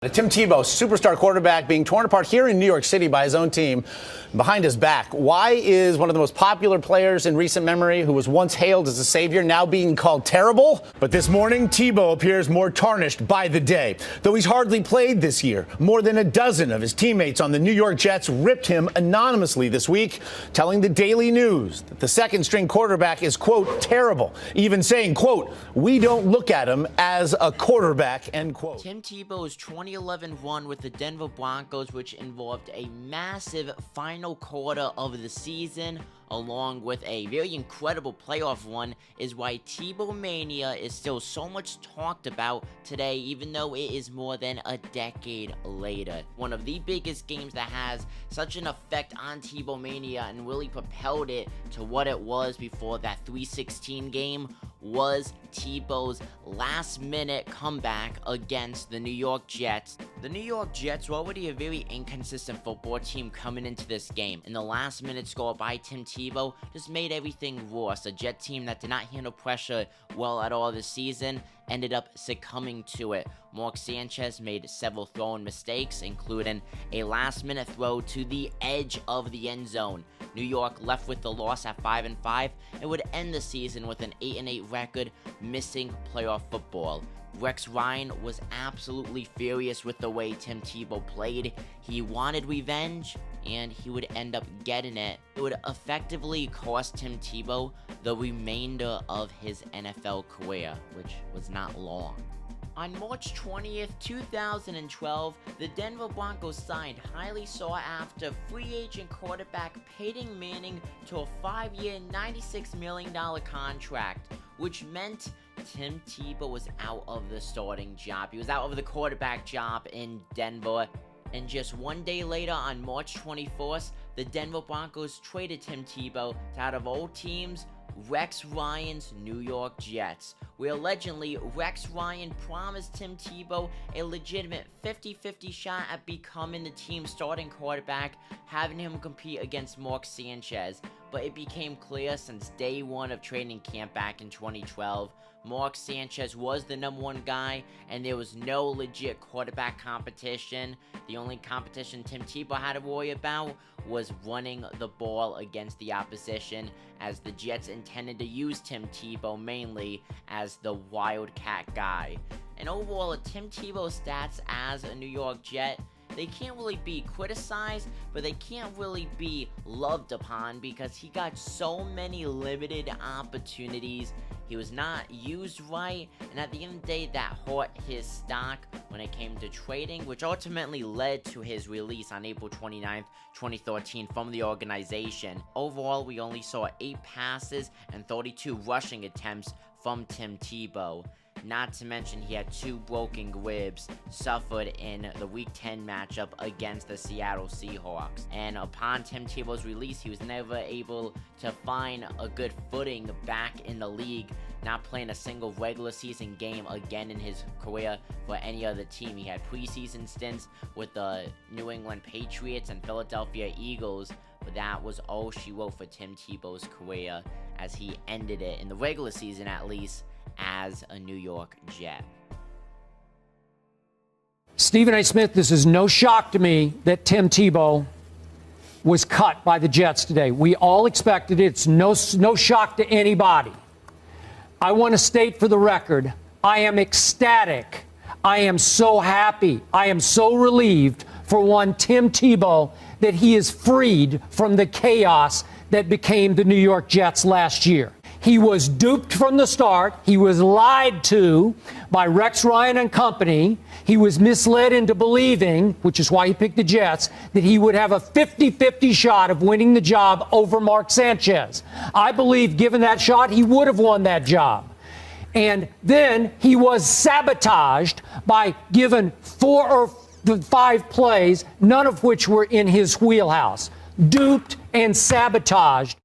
Tim Tebow, superstar quarterback, being torn apart here in New York City by his own team behind his back. Why is one of the most popular players in recent memory, who was once hailed as a savior, now being called terrible? But this morning, Tebow appears more tarnished by the day. Though he's hardly played this year, more than a dozen of his teammates on the New York Jets ripped him anonymously this week, telling the Daily News that the second-string quarterback is, quote, terrible, even saying, quote, we don't look at him as a quarterback, end quote. Tim Tebow's 2011 run with the Denver Broncos, which involved a massive final quarter of the season, along with a very incredible playoff run, is why Tebow Mania is still so much talked about today, even though it is more than a decade later. One of the biggest games that has such an effect on Tebow Mania and really propelled it to what it was before that 3-16 game was Tebow's last-minute comeback against the New York Jets. The New York Jets were already a very inconsistent football team coming into this game, and the last-minute score by Tim Tebow just made everything worse. A Jet team that did not handle pressure well at all this season ended up succumbing to it. Mark Sanchez made several throwing mistakes, including a last-minute throw to the edge of the end zone. New York left with the loss at 5-5 and would end the season with an 8-8 record, missing playoff football. Rex Ryan was absolutely furious with the way Tim Tebow played. He wanted revenge, and he would end up getting it. It would effectively cost Tim Tebow the remainder of his NFL career, which was not long. On March 20th, 2012, the Denver Broncos signed highly sought-after free agent quarterback Peyton Manning to a 5-year, $96 million contract, which meant Tim Tebow was out of the starting job. He was out of the quarterback job in Denver. And just one day later, on March 24th, the Denver Broncos traded Tim Tebow to, out of all teams, Rex Ryan's New York Jets, where allegedly Rex Ryan promised Tim Tebow a legitimate 50-50 shot at becoming the team's starting quarterback, having him compete against Mark Sanchez. But it became clear since day one of training camp back in 2012, Mark Sanchez was the #1 guy, and there was no legit quarterback competition. The only competition Tim Tebow had to worry about was running the ball against the opposition, as the Jets intended to use Tim Tebow mainly as the wildcat guy. And overall, Tim Tebow's stats as a New York Jet, they can't really be criticized, but they can't really be loved upon because he got so many limited opportunities. He was not used right, and at the end of the day, that hurt his stock when it came to trading, which ultimately led to his release on April 29th, 2013 from the organization. Overall, we only saw 8 passes and 32 rushing attempts from Tim Tebow. Not to mention he had 2 broken ribs suffered in the Week 10 matchup against the Seattle Seahawks. And upon Tim Tebow's release, he was never able to find a good footing back in the league, not playing a single regular season game again in his career for any other team. He had preseason stints with the New England Patriots and Philadelphia Eagles, but that was all she wrote for Tim Tebow's career, as he ended it, in the regular season at least, as a New York Jet. Stephen A. Smith, this is no shock to me that Tim Tebow was cut by the Jets today. We all expected it. It's no shock to anybody. I want to state for the record, I am ecstatic. I am so happy. I am so relieved for one Tim Tebow that he is freed from the chaos that became the New York Jets last year. He was duped from the start. He was lied to by Rex Ryan and company. He was misled into believing, which is why he picked the Jets, that he would have a 50-50 shot of winning the job over Mark Sanchez. I believe, given that shot, he would have won that job. And then he was sabotaged by given 4 or 5 plays, none of which were in his wheelhouse. Duped and sabotaged.